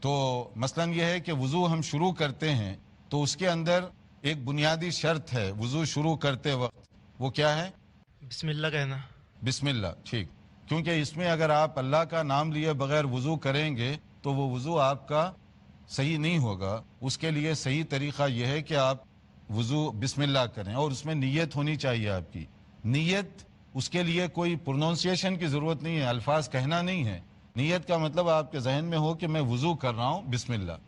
تو مثلا یہ ہے کہ وضو ہم شروع کرتے ہیں تو اس کے اندر ایک بنیادی شرط ہے وضو شروع کرتے وقت، وہ کیا ہے؟ بسم اللہ کہنا. بسم اللہ. ٹھیک، کیونکہ اس میں اگر آپ اللہ کا نام لیے بغیر وضو کریں گے تو وہ وضو آپ کا صحیح نہیں ہوگا. اس کے لیے صحیح طریقہ یہ ہے کہ آپ وضو بسم اللہ کریں، اور اس میں نیت ہونی چاہیے آپ کی. نیت، اس کے لیے کوئی پروننسیشن کی ضرورت نہیں ہے، الفاظ کہنا نہیں ہے. نیت کا مطلب آپ کے ذہن میں ہو کہ میں وضو کر رہا ہوں بسم اللہ،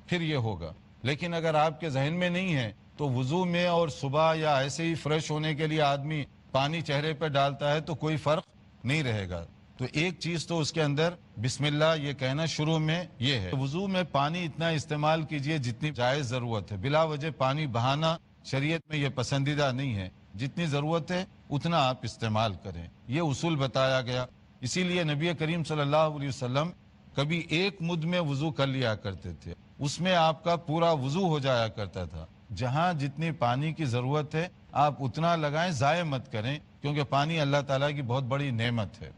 پھر یہ ہوگا. لیکن اگر آپ کے ذہن میں نہیں ہے تو وضو میں اور صبح یا ایسے ہی فریش ہونے کے لیے آدمی پانی چہرے پہ ڈالتا ہے تو کوئی فرق نہیں رہے گا. تو ایک چیز تو اس کے اندر بسم اللہ یہ کہنا شروع میں یہ ہے. وضو میں پانی اتنا استعمال کیجئے جتنی جائز ضرورت ہے، بلا وجہ پانی بہانا شریعت میں یہ پسندیدہ نہیں ہے. جتنی ضرورت ہے اتنا آپ استعمال کریں، یہ اصول بتایا گیا. اسی لیے نبی کریم صلی اللہ علیہ وسلم کبھی ایک مد میں وضو کر لیا کرتے تھے، اس میں آپ کا پورا وضو ہو جایا کرتا تھا. جہاں جتنی پانی کی ضرورت ہے آپ اتنا لگائیں، ضائع مت کریں، کیونکہ پانی اللہ تعالیٰ کی بہت بڑی نعمت ہے.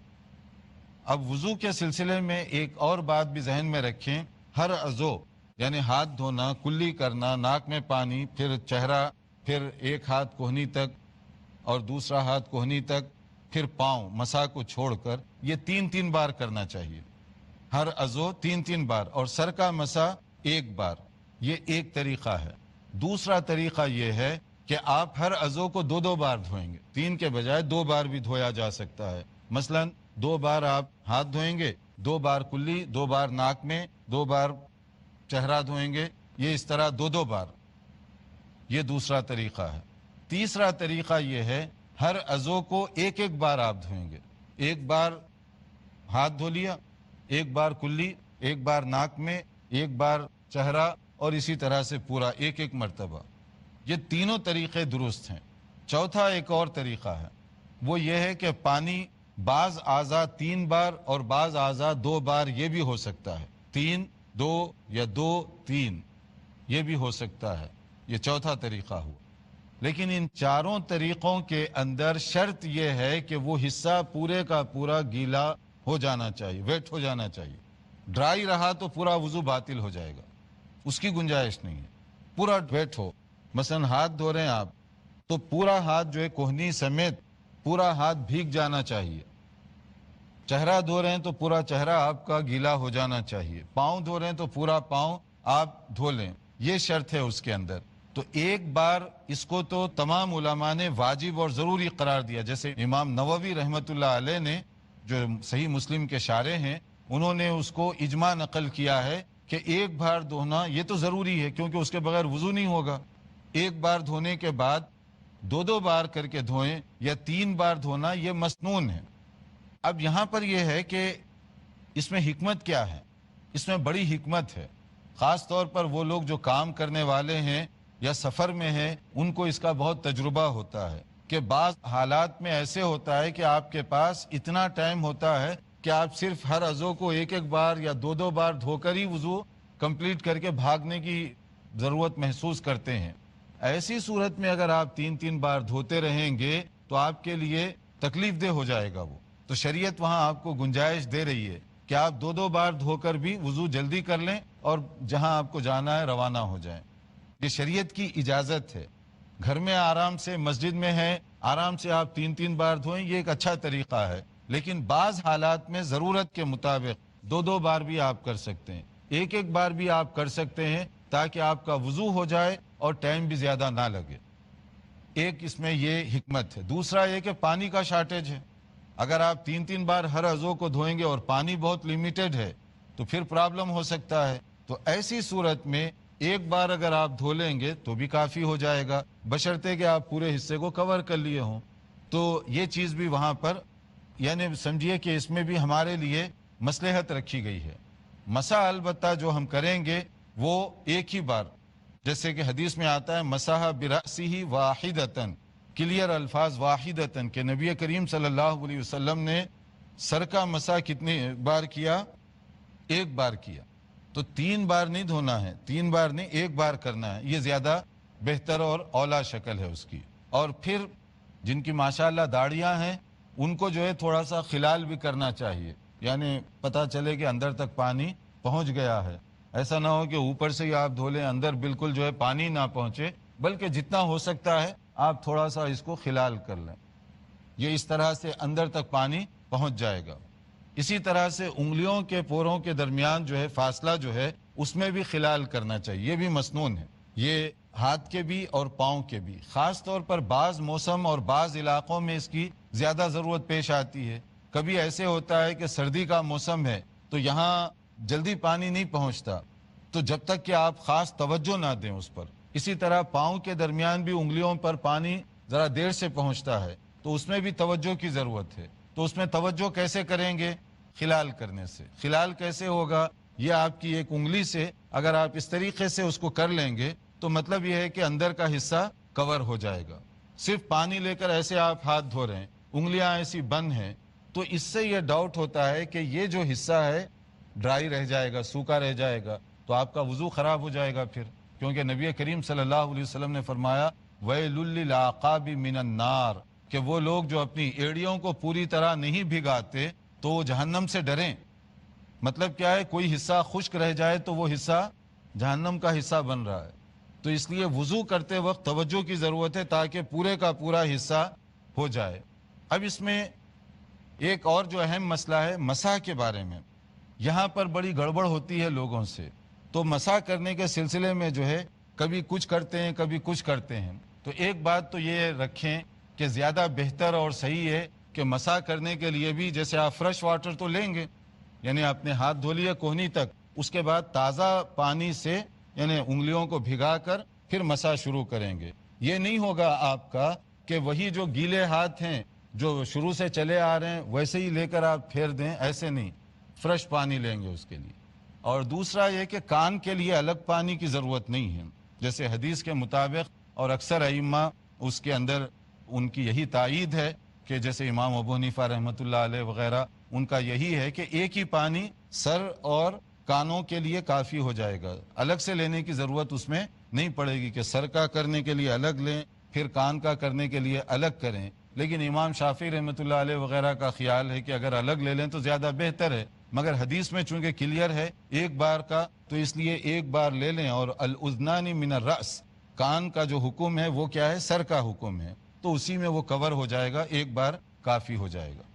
اب وضو کے سلسلے میں ایک اور بات بھی ذہن میں رکھیں، ہر عضو یعنی ہاتھ دھونا، کلی کرنا، ناک میں پانی، پھر چہرہ، پھر ایک ہاتھ کوہنی تک اور دوسرا ہاتھ کوہنی تک، پھر پاؤں مسا کو چھوڑ کر یہ 3 بار کرنا چاہیے. ہر عضو 3 بار، اور سر کا مسا 1 بار. یہ ایک طریقہ ہے. دوسرا طریقہ یہ ہے کہ آپ ہر عضو کو 2 بار دھوئیں گے، 3 کے بجائے 2 بار بھی دھویا جا سکتا ہے. مثلا 2 بار آپ ہاتھ دھوئیں گے، 2 بار کلی، 2 بار ناک میں، 2 بار چہرہ دھوئیں گے، یہ اس طرح 2 بار. یہ دوسرا طریقہ ہے. تیسرا طریقہ یہ ہے ہر عضو کو 1 بار آپ دھوئیں گے. 1 بار ہاتھ دھو لیا، 1 بار کلی، 1 بار ناک میں، 1 بار چہرہ، اور اسی طرح سے پورا 1 مرتبہ. یہ تینوں طریقے درست ہیں. چوتھا ایک اور طریقہ ہے، وہ یہ ہے کہ پانی بعض اعضاء 3 بار اور بعض اعضاء 2 بار یہ بھی ہو سکتا ہے. 3 2 یا 2 3 یہ بھی ہو سکتا ہے. یہ چوتھا طریقہ ہوا. لیکن ان چاروں طریقوں کے اندر شرط یہ ہے کہ وہ حصہ پورے کا پورا گیلا ہو جانا چاہیے، ویٹ ہو جانا چاہیے. ڈرائی رہا تو پورا وضو باطل ہو جائے گا، اس کی گنجائش نہیں ہے. پورا ویٹ ہو. مثلا ہاتھ دھو رہے ہیں آپ تو پورا ہاتھ جو ہے کوہنی سمیت پورا ہاتھ بھیگ جانا چاہیے. چہرہ دھو رہے ہیں تو پورا چہرہ آپ کا گیلا ہو جانا چاہیے. پاؤں دھو رہے ہیں تو پورا پاؤں آپ دھو لیں، یہ شرط ہے اس کے اندر. تو 1 بار اس کو تو تمام علماء نے واجب اور ضروری قرار دیا. جیسے امام نووی رحمۃ اللہ علیہ نے جو صحیح مسلم کے شارح ہیں انہوں نے اس کو اجماع نقل کیا ہے کہ 1 بار دھونا یہ تو ضروری ہے، کیونکہ اس کے بغیر وضو نہیں ہوگا. 1 بار دھونے کے بعد 2 بار کر کے دھوئیں، یا 3 بار دھونا یہ مسنون ہے. اب یہاں پر یہ ہے کہ اس میں حکمت کیا ہے؟ اس میں بڑی حکمت ہے. خاص طور پر وہ لوگ جو کام کرنے والے ہیں یا سفر میں ہیں ان کو اس کا بہت تجربہ ہوتا ہے کہ بعض حالات میں ایسے ہوتا ہے کہ آپ کے پاس اتنا ٹائم ہوتا ہے کہ آپ صرف ہر عضو کو 1 بار یا 2 بار دھو کر ہی وضو کمپلیٹ کر کے بھاگنے کی ضرورت محسوس کرتے ہیں. ایسی صورت میں اگر آپ 3 بار دھوتے رہیں گے تو آپ کے لیے تکلیف دہ ہو جائے گا وہ. تو شریعت وہاں آپ کو گنجائش دے رہی ہے کہ آپ 2 بار دھو کر بھی وضو جلدی کر لیں اور جہاں آپ کو جانا ہے روانہ ہو جائیں. یہ شریعت کی اجازت ہے. گھر میں آرام سے، مسجد میں ہے آرام سے آپ 3 بار دھوئیں، یہ ایک اچھا طریقہ ہے. لیکن بعض حالات میں ضرورت کے مطابق 2 بار بھی آپ کر سکتے ہیں، 1 بار بھی آپ کر سکتے ہیں تاکہ آپ کا وضو ہو جائے اور ٹائم بھی زیادہ نہ لگے. ایک اس میں یہ حکمت ہے. دوسرا یہ کہ پانی کا شارٹیج ہے. اگر آپ 3 بار ہر عضو کو دھوئیں گے اور پانی بہت لیمیٹڈ ہے تو پھر پرابلم ہو سکتا ہے. تو ایسی صورت میں 1 بار اگر آپ دھو لیں گے تو بھی کافی ہو جائے گا، بشرطے کہ آپ پورے حصے کو کور کر لیے ہوں. تو یہ چیز بھی وہاں پر یعنی سمجھیے کہ اس میں بھی ہمارے لیے مصلحت رکھی گئی ہے. مسح البتہ جو ہم کریں گے وہ 1 ہی بار، جیسے کہ حدیث میں آتا ہے مسح برأسہ واحدتن، کلیئر الفاظ واحدتن، کہ نبی کریم صلی اللہ علیہ وسلم نے سر کا مسح کتنی بار کیا؟ 1 بار کیا. تو 3 بار نہیں دھونا ہے، 3 بار نہیں 1 بار کرنا ہے. یہ زیادہ بہتر اور اولا شکل ہے اس کی. اور پھر جن کی ماشاءاللہ داڑیاں ہیں ان کو جو ہے تھوڑا سا خلال بھی کرنا چاہیے، یعنی پتہ چلے کہ اندر تک پانی پہنچ گیا ہے. ایسا نہ ہو کہ اوپر سے ہی آپ دھو لیں، اندر بالکل جو ہے پانی نہ پہنچے، بلکہ جتنا ہو سکتا ہے آپ تھوڑا سا اس کو خلال کر لیں، یہ اس طرح سے اندر تک پانی پہنچ جائے گا۔ اسی طرح سے انگلیوں کے پوروں کے درمیان جو ہے فاصلہ جو ہے اس میں بھی خلال کرنا چاہیے، یہ بھی مسنون ہے، یہ ہاتھ کے بھی اور پاؤں کے بھی۔ خاص طور پر بعض موسم اور بعض علاقوں میں اس کی زیادہ ضرورت پیش آتی ہے۔ کبھی ایسے ہوتا ہے کہ سردی کا موسم ہے تو یہاں جلدی پانی نہیں پہنچتا، تو جب تک کہ آپ خاص توجہ نہ دیں اس پر۔ اسی طرح پاؤں کے درمیان بھی انگلیوں پر پانی ذرا دیر سے پہنچتا ہے، تو اس میں بھی توجہ کی ضرورت ہے۔ تو اس میں توجہ کیسے کریں گے؟ خلال کرنے سے۔ خلال کیسے ہوگا؟ یہ آپ کی ایک انگلی سے اگر آپ اس طریقے سے اس کو کر لیں گے تو مطلب یہ ہے کہ اندر کا حصہ کور ہو جائے گا۔ صرف پانی لے کر ایسے آپ ہاتھ دھو رہے ہیں، انگلیاں ایسی بند ہیں، تو اس سے یہ ڈاؤٹ ہوتا ہے کہ یہ جو حصہ ہے ڈرائی رہ جائے گا، سوکھا رہ جائے گا، تو آپ کا وضو خراب ہو جائے گا پھر، کیونکہ نبی کریم صلی اللہ علیہ وسلم نے فرمایا وَيْلٌ لِّلْعَقَابِ مِنَ النَّارِ، کہ وہ لوگ جو اپنی ایڑیوں کو پوری طرح نہیں بھگاتے تو وہ جہنم سے ڈریں۔ مطلب کیا ہے؟ کوئی حصہ خشک رہ جائے تو وہ حصہ جہنم کا حصہ بن رہا ہے۔ تو اس لیے وضو کرتے وقت توجہ کی ضرورت ہے تاکہ پورے کا پورا حصہ ہو جائے۔ اب اس میں ایک اور جو اہم مسئلہ ہے مسح کے بارے میں، یہاں پر بڑی گڑبڑ ہوتی ہے لوگوں سے۔ تو مسح کرنے کے سلسلے میں جو ہے کبھی کچھ کرتے ہیں کبھی کچھ کرتے ہیں۔ تو ایک بات تو یہ رکھیں کہ زیادہ بہتر اور صحیح ہے کہ مسح کرنے کے لیے بھی جیسے آپ فریش واٹر تو لیں گے، یعنی اپنے ہاتھ دھو لیے کوہنی تک، اس کے بعد تازہ پانی سے یعنی انگلیوں کو بھگا کر پھر مسح شروع کریں گے۔ یہ نہیں ہوگا آپ کا کہ وہی جو گیلے ہاتھ ہیں جو شروع سے چلے آ رہے ہیں ویسے ہی لے کر آپ پھیر دیں، ایسے نہیں، فریش پانی لیں گے اس کے لیے۔ اور دوسرا یہ کہ کان کے لیے الگ پانی کی ضرورت نہیں ہے، جیسے حدیث کے مطابق اور اکثر ائمہ اس کے اندر ان کی یہی تائید ہے کہ جیسے امام ابو حنیفہ رحمۃ اللہ علیہ وغیرہ، ان کا یہی ہے کہ ایک ہی پانی سر اور کانوں کے لیے کافی ہو جائے گا، الگ سے لینے کی ضرورت اس میں نہیں پڑے گی کہ سر کا کرنے کے لیے الگ لیں پھر کان کا کرنے کے لیے الگ کریں۔ لیکن امام شافعی رحمۃ اللہ علیہ وغیرہ کا خیال ہے کہ اگر الگ لے لیں تو زیادہ بہتر ہے، مگر حدیث میں چونکہ کلیئر ہے ایک بار کا، تو اس لیے ایک بار لے لیں۔ اور الاذنان من الرأس، کان کا جو حکم ہے وہ کیا ہے؟ سر کا حکم ہے، تو اسی میں وہ کور ہو جائے گا، ایک بار کافی ہو جائے گا۔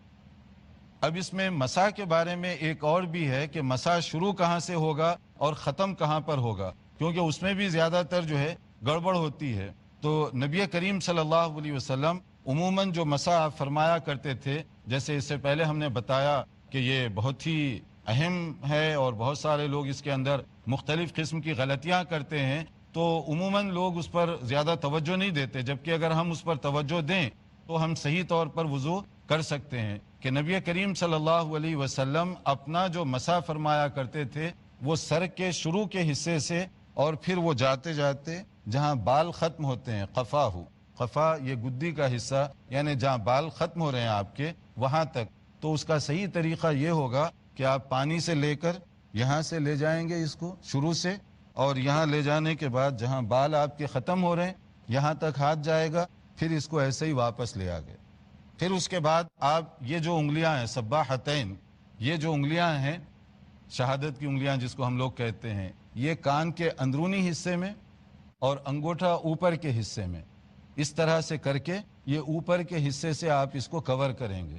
اب اس میں مسح کے بارے میں ایک اور بھی ہے کہ مسح شروع کہاں سے ہوگا اور ختم کہاں پر ہوگا، کیونکہ اس میں بھی زیادہ تر جو ہے گڑبڑ ہوتی ہے۔ تو نبی کریم صلی اللہ علیہ وسلم عموماً جو مسح فرمایا کرتے تھے، جیسے اس سے پہلے ہم نے بتایا کہ یہ بہت ہی اہم ہے اور بہت سارے لوگ اس کے اندر مختلف قسم کی غلطیاں کرتے ہیں، تو عموماً لوگ اس پر زیادہ توجہ نہیں دیتے، جبکہ اگر ہم اس پر توجہ دیں تو ہم صحیح طور پر وضو کر سکتے ہیں۔ کہ نبی کریم صلی اللہ علیہ وسلم اپنا جو مسح فرمایا کرتے تھے وہ سر کے شروع کے حصے سے، اور پھر وہ جاتے جاتے جہاں بال ختم ہوتے ہیں، قفا یہ گدی کا حصہ، یعنی جہاں بال ختم ہو رہے ہیں آپ کے وہاں تک۔ تو اس کا صحیح طریقہ یہ ہوگا کہ آپ پانی سے لے کر یہاں سے لے جائیں گے اس کو شروع سے، اور یہاں لے جانے کے بعد جہاں بال آپ کے ختم ہو رہے ہیں یہاں تک ہاتھ جائے گا، پھر اس کو ایسے ہی واپس لے آگے۔ پھر اس کے بعد آپ یہ جو انگلیاں ہیں سباحتین، یہ جو انگلیاں ہیں شہادت کی انگلیاں جس کو ہم لوگ کہتے ہیں، یہ کان کے اندرونی حصے میں اور انگوٹھا اوپر کے حصے میں اس طرح سے کر کے یہ اوپر کے حصے سے آپ اس کو کور کریں گے۔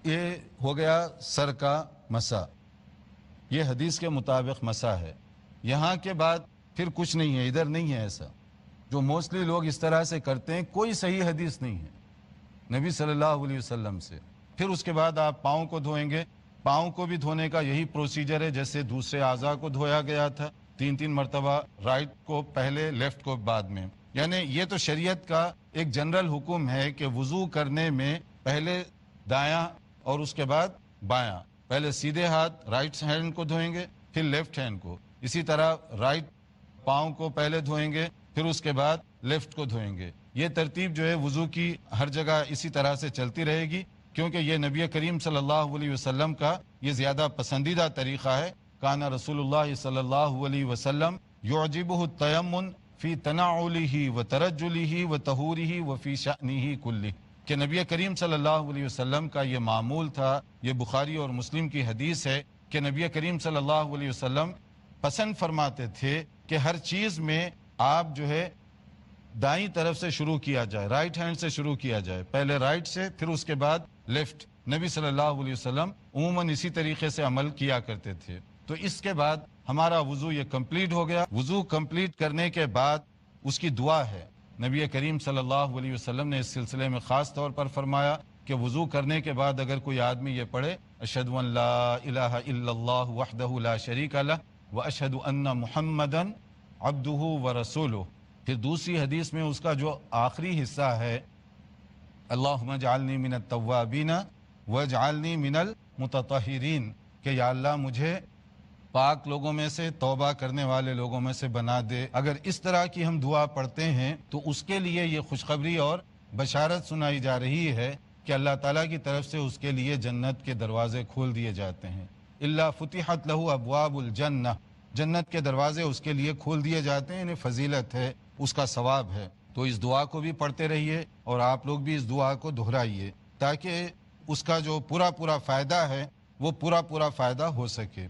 یہ ہو گیا سر کا مسح، یہ حدیث کے مطابق مسح ہے۔ یہاں کے بعد پھر کچھ نہیں ہے، ادھر نہیں ہے ایسا جو موسٹلی لوگ اس طرح سے کرتے ہیں، کوئی صحیح حدیث نہیں ہے نبی صلی اللہ علیہ وسلم سے۔ پھر اس کے بعد آپ پاؤں کو دھوئیں گے، پاؤں کو بھی دھونے کا یہی پروسیجر ہے جیسے دوسرے اعضاء کو دھویا گیا تھا، 3 مرتبہ، رائٹ کو پہلے لیفٹ کو بعد میں۔ یعنی یہ تو شریعت کا ایک جنرل حکم ہے کہ وضو کرنے میں پہلے دایاں اور اس کے بعد بایاں، پہلے سیدھے ہاتھ رائٹ ہینڈ کو دھوئیں گے پھر لیفٹ ہینڈ کو، اسی طرح رائٹ پاؤں کو پہلے دھوئیں گے پھر اس کے بعد لیفٹ کو دھوئیں گے۔ یہ ترتیب جو ہے وضو کی ہر جگہ اسی طرح سے چلتی رہے گی، کیونکہ یہ نبی کریم صلی اللہ علیہ وسلم کا یہ زیادہ پسندیدہ طریقہ ہے۔ کان رسول اللہ صلی اللہ علیہ وسلم یعجبہ التیمم فی تنعلہ وترجلہ وطہورہ وفی شأنہ کلہ، کہ نبی کریم صلی اللہ علیہ وسلم کا یہ معمول تھا، یہ بخاری اور مسلم کی حدیث ہے کہ نبی کریم صلی اللہ علیہ وسلم پسند فرماتے تھے کہ ہر چیز میں آپ جو ہے دائیں طرف سے شروع کیا جائے، رائٹ ہینڈ سے شروع کیا جائے، پہلے رائٹ سے پھر اس کے بعد لیفٹ۔ نبی صلی اللہ علیہ وسلم عموماً اسی طریقے سے عمل کیا کرتے تھے۔ تو اس کے بعد ہمارا وضو یہ کمپلیٹ ہو گیا۔ وضو کمپلیٹ کرنے کے بعد اس کی دعا ہے۔ نبی کریم صلی اللہ علیہ وسلم نے اس سلسلے میں خاص طور پر فرمایا کہ وضو کرنے کے بعد اگر کوئی آدمی یہ پڑھے اشہد ان لا الہ الا اللہ وحدہ لا شریک لہ واشہد ان محمدا عبدہ ورسولہ، پھر دوسری حدیث میں اس کا جو آخری حصہ ہے اللہم اجعلنی من التوابین واجعلنی من المتطہرین، کہ یا اللہ مجھے پاک لوگوں میں سے، توبہ کرنے والے لوگوں میں سے بنا دے۔ اگر اس طرح کی ہم دعا پڑھتے ہیں تو اس کے لیے یہ خوشخبری اور بشارت سنائی جا رہی ہے کہ اللہ تعالیٰ کی طرف سے اس کے لیے جنت کے دروازے کھول دیے جاتے ہیں۔ الا فتحت لہ ابواب الجنہ، جنت کے دروازے اس کے لیے کھول دیے جاتے ہیں، یعنی فضیلت ہے، اس کا ثواب ہے۔ تو اس دعا کو بھی پڑھتے رہیے اور آپ لوگ بھی اس دعا کو دہرائیے تاکہ اس کا جو پورا فائدہ ہے وہ پورا فائدہ ہو سکے۔